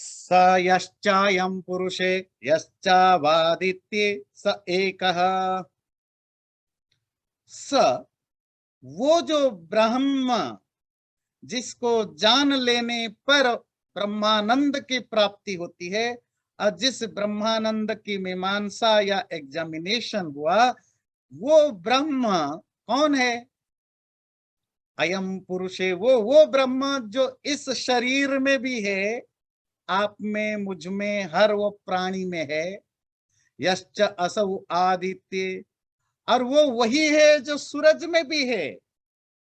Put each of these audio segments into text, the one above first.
स यश्चायं पुरुषे यश्चावादित्ये स एकः। स वो जो ब्रह्म जिसको जान लेने पर ब्रह्मानंद की प्राप्ति होती है, और जिस ब्रह्मानंद की मीमांसा या एग्जामिनेशन हुआ, वो ब्रह्म कौन है? अयम पुरुषे, वो ब्रह्म जो इस शरीर में भी है, आप में, मुझ में, हर वो प्राणी में है। यश्च असौ आदित्य, और वो वही है जो सूरज में भी है।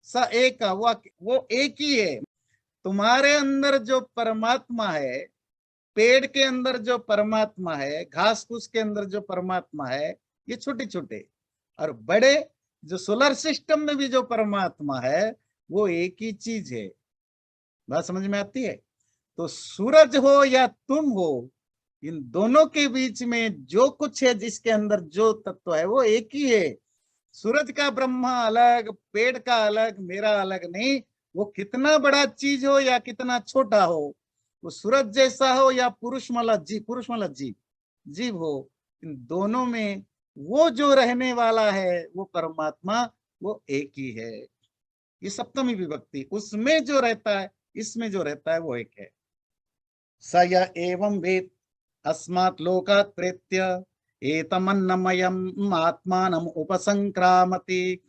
स एक, वो एक ही है। तुम्हारे अंदर जो परमात्मा है, पेड़ के अंदर जो परमात्मा है, घास फूस के अंदर जो परमात्मा है, ये छोटे छोटे, और बड़े जो सोलर सिस्टम में भी जो परमात्मा है, वो एक ही चीज है। बात समझ में आती है? तो सूरज हो या तुम हो, इन दोनों के बीच में जो कुछ है, जिसके अंदर जो तत्व है, वो एक ही है। सूरज का ब्रह्मा अलग, पेड़ का अलग, मेरा अलग नहीं। वो कितना बड़ा चीज हो या कितना छोटा हो, वो सूरज जैसा हो या पुरुष मतलब जीव जीव हो, इन दोनों में वो जो रहने वाला है, वो परमात्मा, वो एक ही है। ये सप्तमी विभक्ति, उसमें जो रहता है, इसमें जो रहता है, वो एक है। स य एवं वेद अस्मात् लोकात् प्रेत्य एतमन्नमयम् आत्मानम् उपसंक्रामति।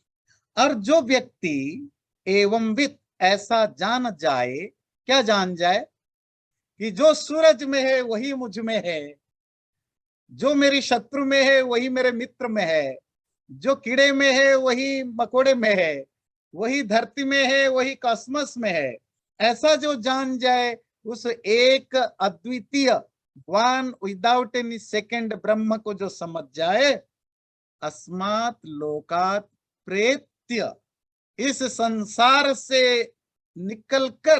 और जो व्यक्ति एवं विद, ऐसा जान जाए, क्या जान जाए? कि जो सूरज में है वही मुझ में है, जो मेरी शत्रु में है वही मेरे मित्र में है, जो कीड़े में है वही मकोड़े में है, वही धरती में है वही कॉस्मस में है। ऐसा जो जान जाए, उस एक अद्वितीय, वन विदाउट एनी सेकंड ब्रह्म को जो समझ जाए, अस्मात् लोकात् प्रेत्य, इस संसार से निकलकर,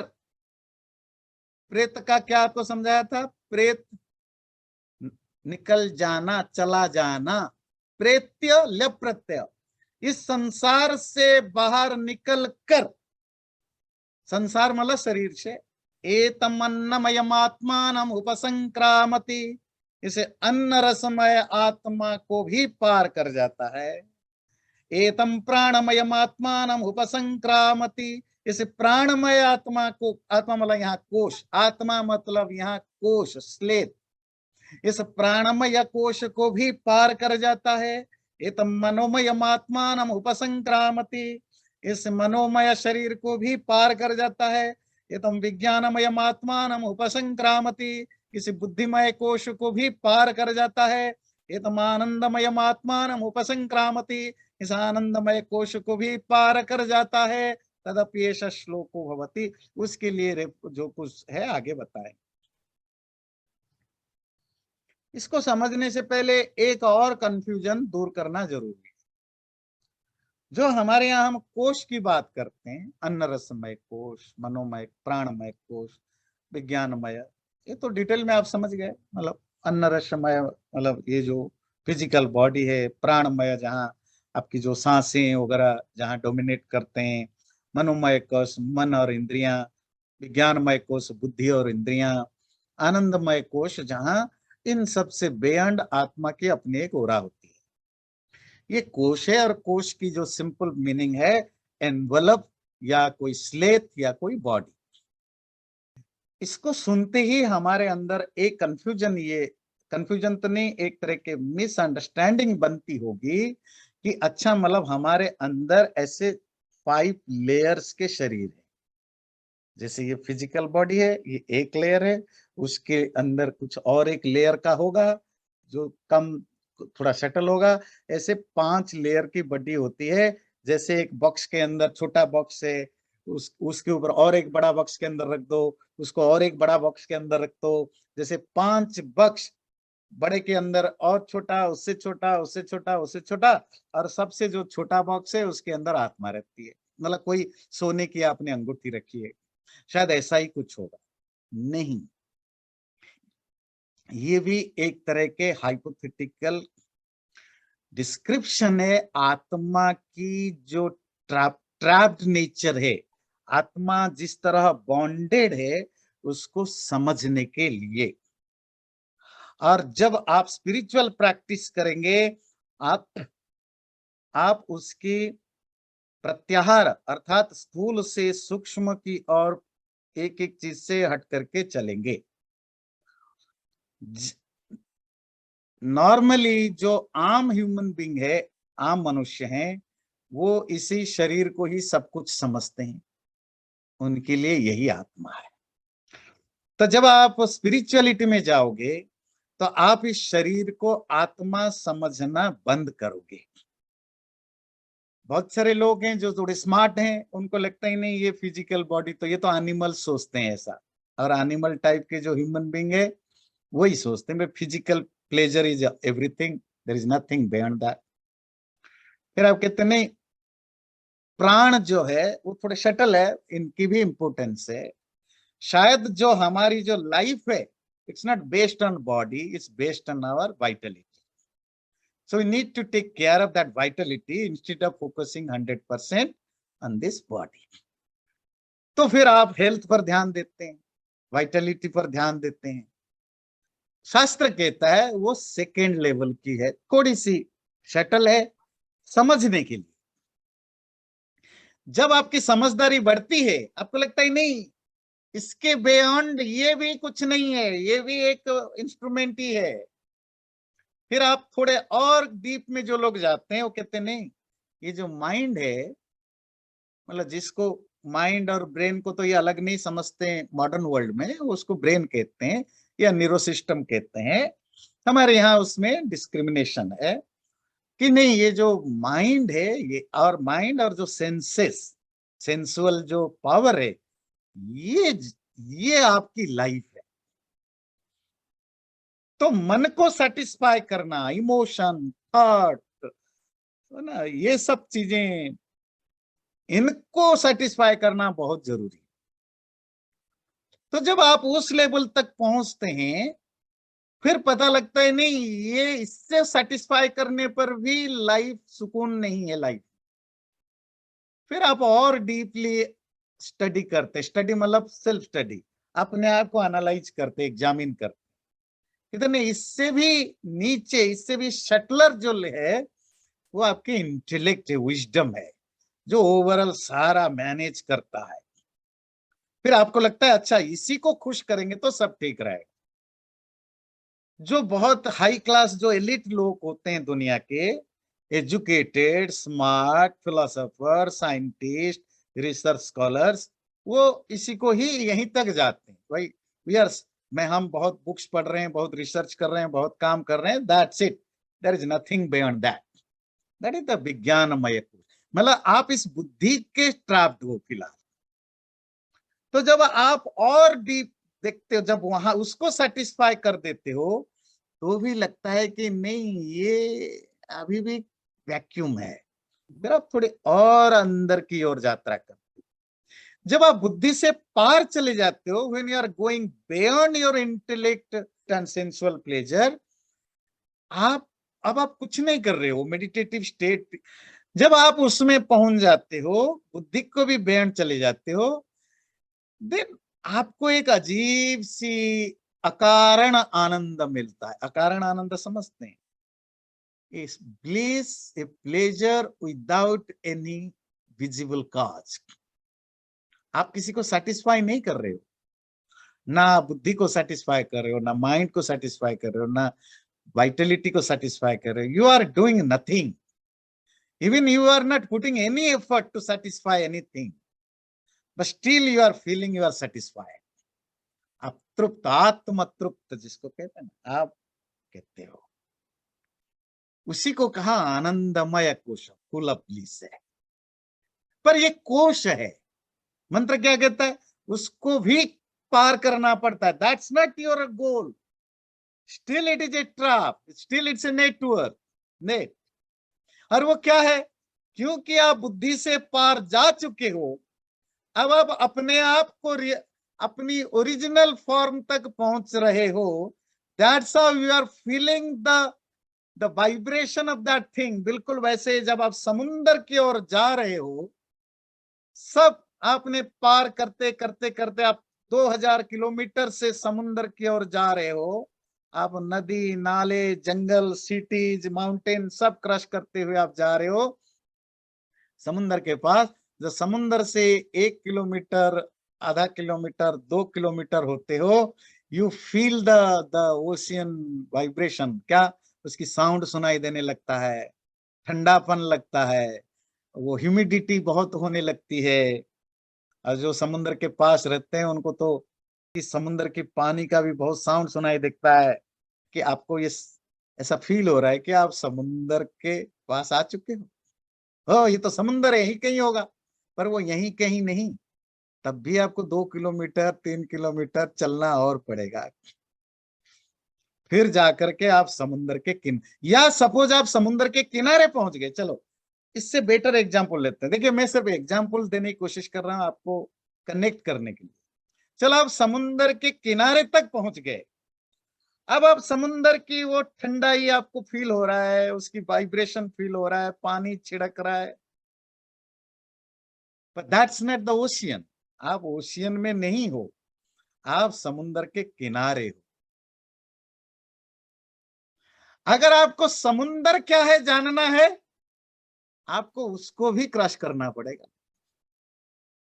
प्रेत का क्या तो समझाया था? प्रेत निकल जाना, चला जाना। प्रेत्य लप प्रत्यय, इस संसार से बाहर निकल कर, संसार मतलब शरीर से, एतमन्नमयमात्मानम् उपसंक्रामति, इसे अन्न रसमय आत्मा को भी पार कर जाता है। एतम प्राणमयमात्मानम् उपसंक्रामति, इस प्राणमय आत्मा को, आत्मा मतलब यहाँ कोश, आत्मा मतलब यहाँ कोश, स्लेट, इस प्राणमय कोश को भी पार कर जाता है। एतम मनोमयमात्मानम् उपसंक्रामति, इस मनोमय शरीर को भी पार कर जाता है। एतम विज्ञानमयमात्मानम् उपसंक्रामति, इस बुद्धिमय कोश को भी पार कर जाता है। एतम आनंदमयमात्मानम् उपसंक्रामति, इस आनंदमय कोश को भी पार कर जाता है। तदपि एष श्लोको भवति, उसके लिए जो कुछ है आगे बताएं। इसको समझने से पहले एक और कंफ्यूजन दूर करना जरूरी है। जो हमारे यहाँ हम कोश की बात करते हैं, अन्न रसमय कोश, मनोमय, प्राणमय कोश, विज्ञानमय, ये तो डिटेल में आप समझ गए। मतलब अन्न रसमय मतलब ये जो फिजिकल बॉडी है, प्राणमय जहाँ आपकी जो सांसें वगैरह जहाँ डोमिनेट करते हैं, मनोमय कोश मन और इंद्रियां, विज्ञानमय कोश बुद्धि और इंद्रियां, आनंदमय कोश जहाँ इन सब से बेयंड आत्मा की अपनी एक ओरा होती है। ये कोश है, और कोश की जो सिंपल मीनिंग है, एनवलप या कोई स्लेथ या कोई बॉडी। इसको सुनते ही हमारे अंदर एक कंफ्यूजन, ये कंफ्यूजन तो नहीं, एक तरह के मिसअंडरस्टैंडिंग बनती होगी कि अच्छा, मतलब हमारे अंदर ऐसे 5 लेयर्स के शरीर है। जैसे ये फिजिकल बॉडी है, ये एक लेयर है, उसके अंदर कुछ और एक लेयर का होगा जो कम, थोड़ा सेटल होगा। ऐसे 5 लेयर की बॉडी होती है। जैसे एक बॉक्स के अंदर छोटा बॉक्स है, उसके ऊपर और एक बड़ा बॉक्स के अंदर रख दो, उसको और एक बड़ा बॉक्स के अंदर रख दो। जैसे 5 बॉक्स, बड़े के अंदर और छोटा, उससे छोटा, उससे छोटा, उससे छोटा, और सबसे जो छोटा बॉक्स है उसके अंदर आत्मा रहती है। मतलब कोई सोने की आपने अंगूठी रखी है, शायद ऐसा ही कुछ होगा। नहीं, ये भी एक तरह के हाइपोथेटिकल डिस्क्रिप्शन है आत्मा की, जो ट्रैप्ड नेचर है। आत्मा जिस तरह बॉन्डेड है, उसको समझने के लिए। और जब आप स्पिरिचुअल प्रैक्टिस करेंगे, आप उसकी प्रत्याहार अर्थात स्थूल से सूक्ष्म की ओर एक एक चीज से हट करके चलेंगे। नॉर्मली जो आम ह्यूमन बीइंग है, आम मनुष्य हैं, वो इसी शरीर को ही सब कुछ समझते हैं, उनके लिए यही आत्मा है। तो जब आप स्पिरिचुअलिटी में जाओगे तो आप इस शरीर को आत्मा समझना बंद करोगे। बहुत सारे लोग हैं जो थोड़े स्मार्ट हैं, उनको लगता ही नहीं ये फिजिकल बॉडी, तो ये तो एनिमल सोचते हैं ऐसा, और एनिमल टाइप के जो ह्यूमन बीइंग है वही सोचते हैं physical pleasure is everything, there is nothing beyond that. फिर आप कहते नहीं, प्राण जो है वो थोड़े शटल है, इनकी भी इंपोर्टेंस है। शायद जो हमारी जो लाइफ है, it's not based on body, it's based on our vitality. So we need to take care of that vitality instead of focusing 100% on this body. तो फिर आप हेल्थ पर ध्यान देते हैं, वाइटलिटी पर ध्यान देते हैं। शास्त्र कहता है वो सेकेंड लेवल की है, थोड़ी सी शटल है समझने के लिए। जब आपकी समझदारी बढ़ती है, आपको लगता है नहीं इसके बियॉन्ड ये भी कुछ नहीं है, ये भी एक इंस्ट्रूमेंट ही है। फिर आप थोड़े और डीप में जो लोग जाते हैं वो कहते हैं नहीं, ये जो माइंड है, मतलब जिसको माइंड और ब्रेन को तो ये अलग नहीं समझते हैं मॉडर्न वर्ल्ड में, उसको ब्रेन कहते हैं या न्यूरो सिस्टम कहते हैं। हमारे यहाँ उसमें डिस्क्रिमिनेशन है कि नहीं, ये जो माइंड है ये, और माइंड और जो सेंसेस, सेंसुअल जो पावर है, ये आपकी लाइफ है। तो मन को सेटिस्फाई करना, इमोशन, थॉट, तो ना ये सब चीजें, इनको सेटिस्फाई करना बहुत जरूरी है। तो जब आप उस लेवल तक पहुंचते हैं, फिर पता लगता है नहीं ये इससे सेटिस्फाई करने पर भी लाइफ सुकून नहीं है लाइफ। फिर आप और डीपली स्टडी करते, स्टडी मतलब सेल्फ स्टडी, अपने आप को एनालाइज करते, एग्जामिन करते, इतने इससे भी नीचे, इससे भी शटलर जो है वो आपके इंटेलेक्ट है, विजडम है, जो ओवरऑल सारा मैनेज करता है। फिर आपको लगता है अच्छा इसी को खुश करेंगे तो सब ठीक रहेगा। जो बहुत हाई क्लास, जो एलिट लोग होते हैं दुनिया के, educated, smart, philosopher, scientist, research scholars, वो इसी को ही यहीं तक जाते हैं। भाई वी आर, हम बहुत बुक्स पढ़ रहे हैं, बहुत रिसर्च कर रहे हैं, बहुत काम कर रहे हैं, that's it, there is nothing beyond that, that is the vigyanmaya kosha. मतलब आप इस बुद्धि के ट्रैप्ड हो फिलहाल। तो जब आप और डीप देखते हो, जब वहां उसको सेटिस्फाई कर देते हो, तो भी लगता है कि नहीं ये अभी भी वैक्यूम है। फिर आप थोड़े और अंदर की ओर यात्रा करते हो। जब आप बुद्धि से पार चले जाते हो, when you are going beyond your intellect and sensual pleasure, अब आप कुछ नहीं कर रहे हो, मेडिटेटिव स्टेट जब आप उसमें पहुंच जाते हो, बुद्धि को भी बियॉन्ड चले जाते हो, देन आपको एक अजीब सी अकारण आनंद मिलता है। अकारण आनंद समझते हैं? इस bliss, a pleasure without any visible cause. आप किसी को सेटिस्फाई नहीं कर रहे हो, ना बुद्धि को सेटिस्फाई कर रहे हो, ना माइंड को सेटिस्फाई कर रहे हो, ना वाइटलिटी को सेटिस्फाई कर रहे हो। You are doing nothing, even you are not putting any effort to satisfy anything, but still you are feeling you are satisfied. आप तृप्त, आत्म तृप्त जिसको कहते हैं ना, आप कहते हो, उसी को कहा आनंदमय कोश, फुल ऑफ ब्लिस है। पर ये कोश है, मंत्र क्या कहता है, उसको भी पार करना पड़ता है। That's not your goal, still it is a trap, still it's a network, net. और वो क्या है, क्योंकि आप बुद्धि से पार जा चुके हो, अब आप अपने आप को अपनी ओरिजिनल फॉर्म तक पहुंच रहे हो। That's how you are feeling the vibration of that thing. बिल्कुल वैसे जब आप समुंदर की ओर जा रहे हो, सब आपने पार करते करते करते आप 2000 किलोमीटर से समुद्र की ओर जा रहे हो, आप नदी, नाले, जंगल, सिटीज, माउंटेन सब क्रॉस करते हुए आप जा रहे हो समुद्र के पास। जब समुद्र से 1 किलोमीटर, आधा किलोमीटर, 2 किलोमीटर होते हो, you feel the ocean vibration. क्या? उसकी साउंड सुनाई देने लगता है, ठंडापन लगता है, वो ह्यूमिडिटी बहुत होने लगती है। और जो समुद्र के पास रहते हैं उनको तो इस समुद्र के पानी का भी बहुत साउंड सुनाई देता है कि आपको ये ऐसा फील हो रहा है कि आप समुद्र के पास आ चुके हो। ये तो समुद्र है, यही कहीं होगा। पर वो यहीं कहीं नहीं, तब भी आपको 2 किलोमीटर, 3 किलोमीटर चलना और पड़ेगा। फिर जाकर के आप समुद्र के या सपोज आप समुद्र के किनारे पहुंच गए। चलो इससे बेटर एग्जाम्पल लेते हैं। देखिए मैं सिर्फ एग्जाम्पल देने की कोशिश कर रहा हूं आपको कनेक्ट करने के लिए। चलो आप समुद्र के किनारे तक पहुंच गए। अब आप समुद्र की वो ठंडाई आपको फील हो रहा है, उसकी वाइब्रेशन फील हो रहा है, पानी छिड़क रहा है। But that's not the ocean. आप ओशियन में नहीं हो, आप समुद्र के किनारे हो। अगर आपको समुद्र क्या है जानना है, आपको उसको भी क्रॉस करना पड़ेगा।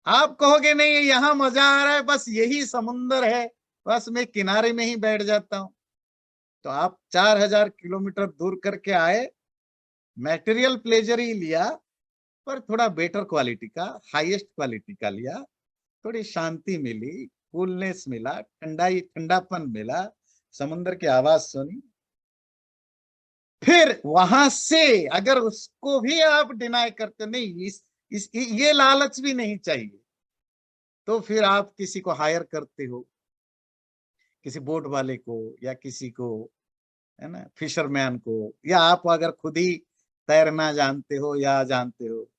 आप कहोगे नहीं यहां मजा आ रहा है, बस यही समुद्र है, बस मैं किनारे में ही बैठ जाता हूं। तो आप 4000 किलोमीटर दूर करके आए, मैटेरियल प्लेजर ही लिया, पर थोड़ा बेटर क्वालिटी का, हाईएस्ट क्वालिटी का लिया। थोड़ी शांति मिली, कूलनेस मिला, ठंडापन मिला, समुद्र की आवाज सुनी। फिर वहां से अगर उसको भी आप डिनाई करते नहीं, ये लालच भी नहीं चाहिए, तो फिर आप किसी को हायर करते हो, किसी बोट वाले को या किसी को, है ना, फिशरमैन को, या आप अगर खुद ही तैरना जानते हो या जानते हो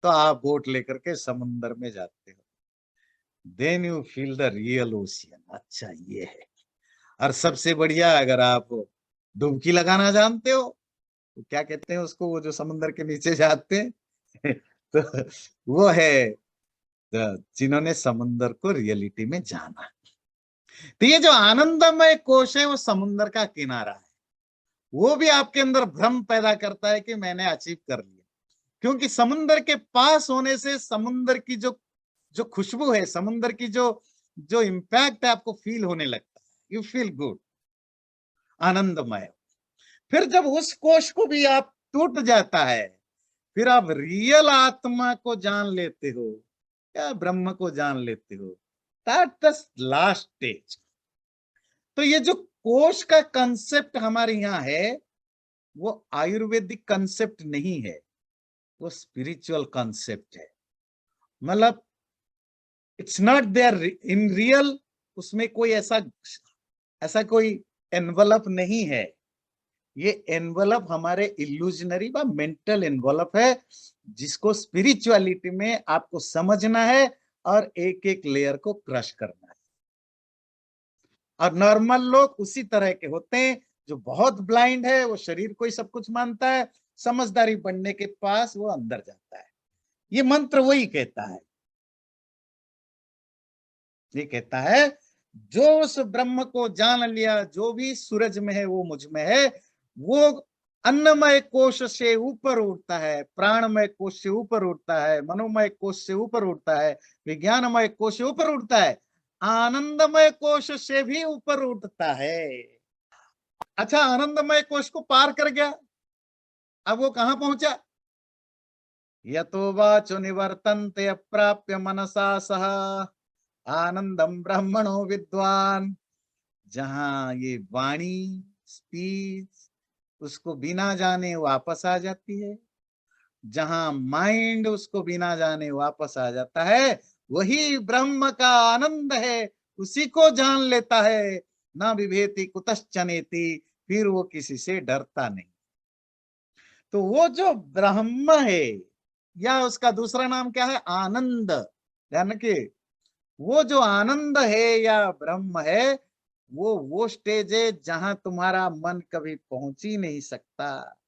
तो आप बोट लेकर के समुद्र में जाते हो। Then you feel the real ocean. अच्छा ये है। और सबसे बढ़िया, अगर आप डुबकी लगाना जानते हो तो क्या कहते हैं उसको, वो जो समुद्र के नीचे जाते हैं तो वो है जिन्होंने समुद्र को रियलिटी में जाना। तो ये जो आनंदमय कोश है वो समुद्र का किनारा है। वो भी आपके अंदर भ्रम पैदा करता है कि मैंने अचीव कर लिया, क्योंकि समुद्र के पास होने से समुद्र की जो जो खुशबू है, समुद्र की जो जो इम्पैक्ट है, आपको फील होने लगता है। यू फील गुड, आनंदमय। फिर जब उस कोश को भी आप टूट जाता है, फिर आप रियल आत्मा को जान लेते हो या ब्रह्म को जान लेते हो। That the last stage. तो ये जो कोश का कंसेप्ट हमारे यहाँ है, वो आयुर्वेदिक कंसेप्ट नहीं है, वो स्पिरिचुअल कंसेप्ट है। मतलब it's not there in real. उसमें कोई ऐसा ऐसा कोई एनवलप नहीं है। ये एनवलप हमारे इल्यूजनरी व मेंटल एनवलप है, जिसको स्पिरिचुअलिटी में आपको समझना है और एक एक लेयर को क्रश करना है। और नॉर्मल लोग उसी तरह के होते हैं, जो बहुत ब्लाइंड है, वो शरीर को ही सब कुछ मानता है, समझदारी बढ़ने के पास वो अंदर जाता है। ये मंत्र वही कहता है। ये कहता है जो उस ब्रह्म को जान लिया, जो भी सूरज में है वो मुझ में है, वो अन्नमय कोश से ऊपर उठता है, प्राणमय कोश से ऊपर उठता है, मनोमय कोश से ऊपर उठता है, विज्ञानमय कोश से ऊपर उठता है, आनंदमय कोश से भी ऊपर उठता है। अच्छा, आनंदमय कोश को पार कर गया, अब वो कहां पहुंचा? यतो वाचो निवर्तन्ते अप्राप्य मनसा सह आनंदम ब्रह्मणो विद्वान। जहां ये वाणी, स्पीच, उसको बिना जाने वापस आ जाती है, जहां माइंड उसको बिना जाने वापस आ जाता है, वही ब्रह्म का आनंद है। उसी को जान लेता है, ना विभेति कुतश्चनेति। फिर वो किसी से डरता नहीं। तो वो जो ब्रह्म है, या उसका दूसरा नाम क्या है, आनंद, ध्यान रखिए, वो जो आनंद है या ब्रह्म है, वो स्टेज है जहां तुम्हारा मन कभी पहुंच ही नहीं सकता।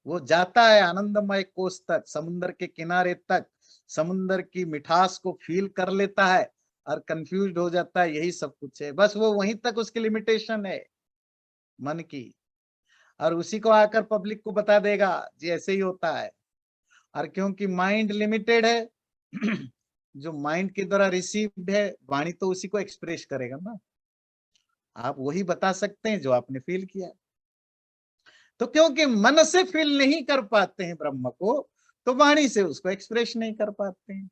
वो जाता है आनंदमय कोष तक, समुद्र के किनारे तक, समुद्र की मिठास को फील कर लेता है, और कंफ्यूज्ड हो जाता है, यही सब कुछ है। बस वो वहीं तक उसकी लिमिटेशन है मन की, और उसी को आकर पब्लिक को बता देगा जी ऐसे ही होता है। और क्योंकि माइंड लिमिटेड है जो माइंड के द्वारा रिसीव्ड है वाणी, तो उसी को एक्सप्रेस करेगा ना। आप वही बता सकते हैं जो आपने फील किया। तो क्योंकि मन से फील नहीं कर पाते हैं ब्रह्म को, तो वाणी से उसको एक्सप्रेस नहीं कर पाते हैं।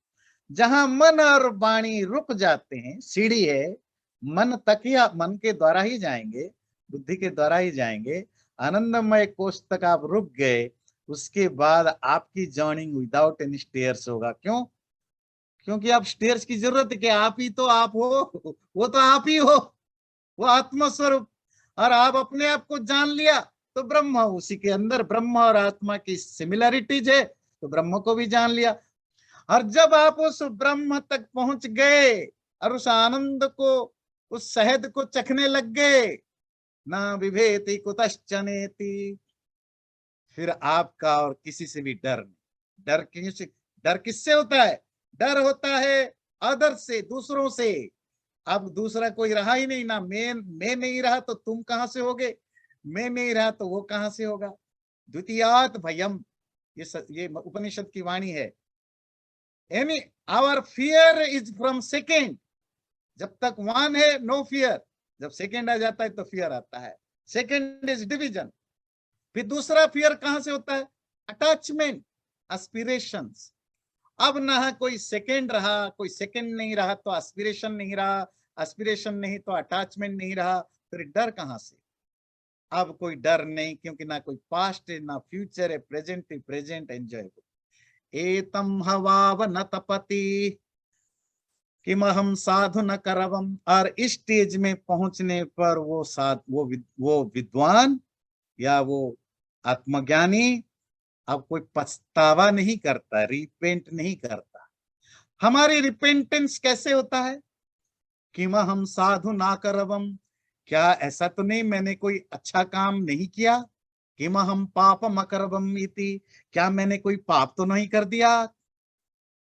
जहां मन और वाणी रुक जाते हैं, सीढ़ी है, मन तक ही, आप मन के द्वारा ही जाएंगे, बुद्धि के द्वारा ही जाएंगे, आनंदमय कोष तक आप रुक गए, उसके बाद आपकी जर्निंग विदाउट एनी स्टेयर्स होगा। क्यों? क्योंकि आप स्टेयर्स की जरूरत है कि आप ही तो आप हो, वो तो आप ही हो, वो आत्मा स्वरूप। और आप अपने आप को जान लिया तो ब्रह्म उसी के अंदर, ब्रह्म और आत्मा की सिमिलरिटीज है, तो ब्रह्म को भी जान लिया। और जब आप उस ब्रह्म तक पहुंच गए और उस आनंद को, उस शहद को चखने लग गए, ना विभेति कुतश्चनेति, फिर आपका और किसी से भी डर नहीं। डर किससे होता है? डर होता है अदर से, दूसरों से। अब दूसरा कोई रहा ही नहीं ना, मैं नहीं रहा तो तुम कहां से होगे, मैं नहीं रहा तो वो कहां से होगा। द्वितीयात भयम, ये उपनिषद की वाणी है। यानी our fear is from second. जब तक वन है नो फियर, जब सेकेंड आ जाता है तो फियर आता है। Second is division. फिर दूसरा फियर कहां से होता है? Attachment, aspirations. अब ना कोई सेकेंड रहा, कोई सेकेंड नहीं रहा तो एस्पिरेशन नहीं रहा, एस्पिरेशन नहीं तो अटैचमेंट नहीं रहा, फिर डर कहां से? अब कोई डर नहीं, क्योंकि ना कोई पास्ट है ना फ्यूचर है, प्रेजेंट ही प्रेजेंट एंजॉयबल। एतम हवाव न तपति किम हम साधु न करवम। और इस स्टेज में पहुंचने पर वो विद्वान या वो आत्मज्ञानी अब कोई पछतावा नहीं करता, रिपेंट नहीं करता। हमारी रिपेंटेंस कैसे होता है? किम हम साधु ना करवम, क्या ऐसा तो नहीं मैंने कोई अच्छा काम नहीं किया? किम हम पापम अकरवम इति, क्या मैंने कोई पाप तो नहीं कर दिया?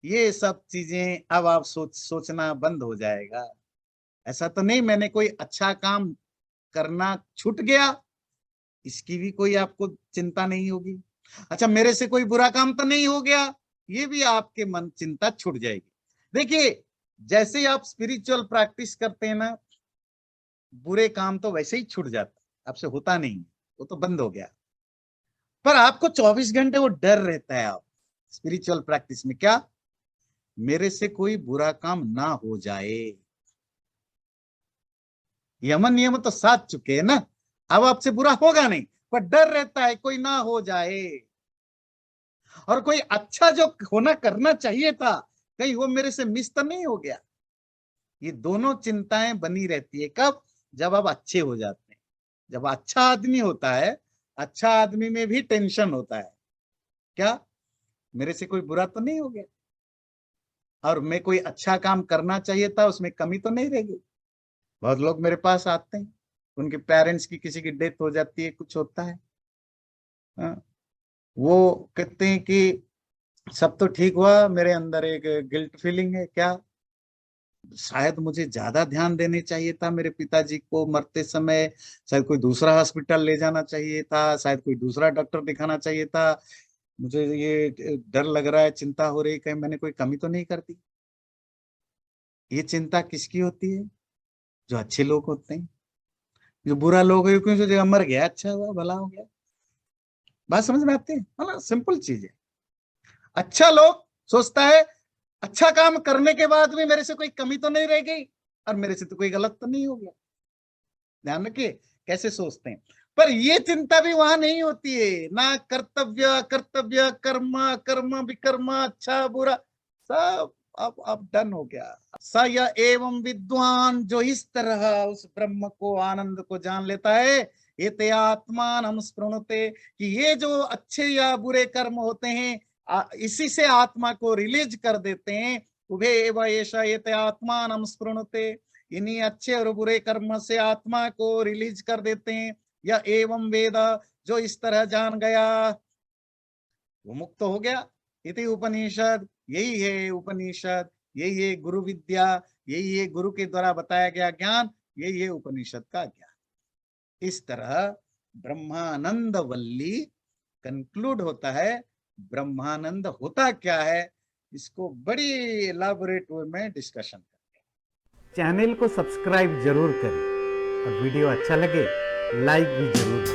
ये सब चीजें अब आप सोचना बंद हो जाएगा। ऐसा तो नहीं मैंने कोई अच्छा काम करना छूट गया, इसकी भी कोई आपको चिंता नहीं होगी। अच्छा, मेरे से कोई बुरा काम तो नहीं हो गया, ये भी आपके मन चिंता छूट जाएगी। देखिए, जैसे ही आप स्पिरिचुअल प्रैक्टिस करते हैं ना, बुरे काम तो वैसे ही छूट जाता है, आपसे होता नहीं, वो तो बंद हो गया। पर आपको 24 घंटे वो डर रहता है। आप स्पिरिचुअल प्रैक्टिस में क्या, मेरे से कोई बुरा काम ना हो जाए। यमन नियम तो साथ चुके हैं ना, अब आपसे बुरा होगा नहीं, पर डर रहता है कोई ना हो जाए। और कोई अच्छा जो होना करना चाहिए था, कहीं वो मेरे से मिस तो नहीं हो गया। ये दोनों चिंताएं बनी रहती है। कब? जब आप अच्छे हो जाते हैं। जब अच्छा आदमी होता है, अच्छा आदमी में भी टेंशन होता है, क्या मेरे से कोई बुरा तो नहीं हो गया, और मैं कोई अच्छा काम करना चाहिए था, उसमें कमी तो नहीं रहेगी। बहुत लोग मेरे पास आते हैं, उनके पेरेंट्स की किसी की डेथ हो जाती है, कुछ होता है, हाँ, वो कहते हैं कि सब तो ठीक हुआ, मेरे अंदर एक गिल्ट फीलिंग है, क्या शायद मुझे ज्यादा ध्यान देने चाहिए था मेरे पिताजी को मरते समय, शायद कोई दूसरा हॉस्पिटल ले जाना चाहिए था, शायद कोई दूसरा डॉक्टर दिखाना चाहिए था, मुझे ये डर लग रहा है, चिंता हो रही है, कहीं मैंने कोई कमी तो नहीं कर दी। ये चिंता किसकी होती है? जो अच्छे लोग होते हैं। जो बुरा लोग है क्यों सोचेगा मर गया, अच्छा हुआ, भला हो गया। बात समझ में आती है? मतलब सिंपल चीज है। अच्छा लोग सोचता है अच्छा काम करने के बाद भी मेरे से कोई कमी तो नहीं रह गई, और मेरे से तो कोई गलत तो नहीं हो गया। ध्यान रखिए कैसे सोचते हैं। पर ये चिंता भी वहां नहीं होती है ना, कर्तव्य कर्तव्य, कर्म कर्म विकर्म, अच्छा बुरा सब अब डन हो गया। स य एवं विद्वान, जो इस तरह उस ब्रह्म को, आनंद को जान लेता है, ये आत्मान हम स्पृणुते, कि ये जो अच्छे या बुरे कर्म होते हैं, इसी से आत्मा को रिलीज कर देते हैं। उभे एव एषा एते आत्मान हम स्पृणुते, इन्हीं अच्छे और बुरे कर्म से आत्मा को रिलीज कर देते हैं। या एवं वेद, जो इस तरह जान गया वो मुक्त हो गया। इति उपनिषद, यही है उपनिषद, यही है गुरु विद्या, यही गुरु के द्वारा बताया गया ज्ञान, यही उपनिषद का ज्ञान। इस तरह ब्रह्मानंद वल्ली कंक्लूड होता है। ब्रह्मानंद होता क्या है, इसको बड़ी एलाबोरेट वे में डिस्कशन करते हैं। चैनल को सब्सक्राइब जरूर करें और वीडियो अच्छा लगे लाइक भी जरूर करें।